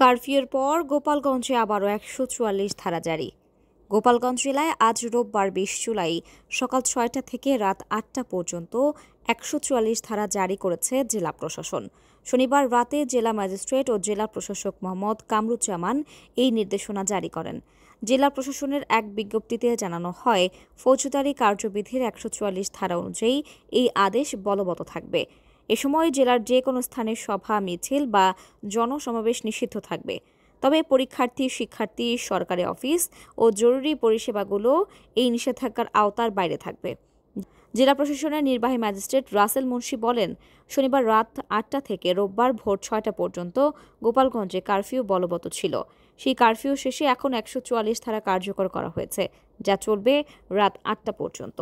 কারফিউর পর গোপালগঞ্জে আবারও ১৪৪ ধারা জারি। গোপালগঞ্জ জেলায় আজ রোববার ২০ জুলাই সকাল ৬টা থেকে রাত ৮টা পর্যন্ত ১৪৪ ধারা জারি করেছে জেলা প্রশাসন। শনিবার রাতে জেলা ম্যাজিস্ট্রেট ও জেলা প্রশাসক মোহাম্মদ কামরুজ্জামান এই নির্দেশনা জারি করেন। জেলা প্রশাসনের এক বিজ্ঞপ্তিতে জানানো হয়, ফৌজদারি কার্যবিধির ১৪৪ ধারা অনুযায়ী এই আদেশ বলবৎ থাকবে। এ সময় জেলার যে কোনো স্থানে সভা, মিছিল বা জনসমাবেশ নিষিদ্ধ থাকবে। তবে পরীক্ষার্থী, শিক্ষার্থী, সরকারি অফিস ও জরুরি পরিষেবাগুলো এই নিষেধাজ্ঞার আওতার বাইরে থাকবে। জেলা প্রশাসনের নির্বাহী ম্যাজিস্ট্রেট রাসেল মুন্সি বলেন, শনিবার রাত ৮টা থেকে রোববার ভোর ৬টা পর্যন্ত গোপালগঞ্জে কারফিউ বলবৎ ছিল। সেই কারফিউ শেষে এখন ১৪৪ ধারা কার্যকর করা হয়েছে, যা চলবে রাত ৮টা পর্যন্ত।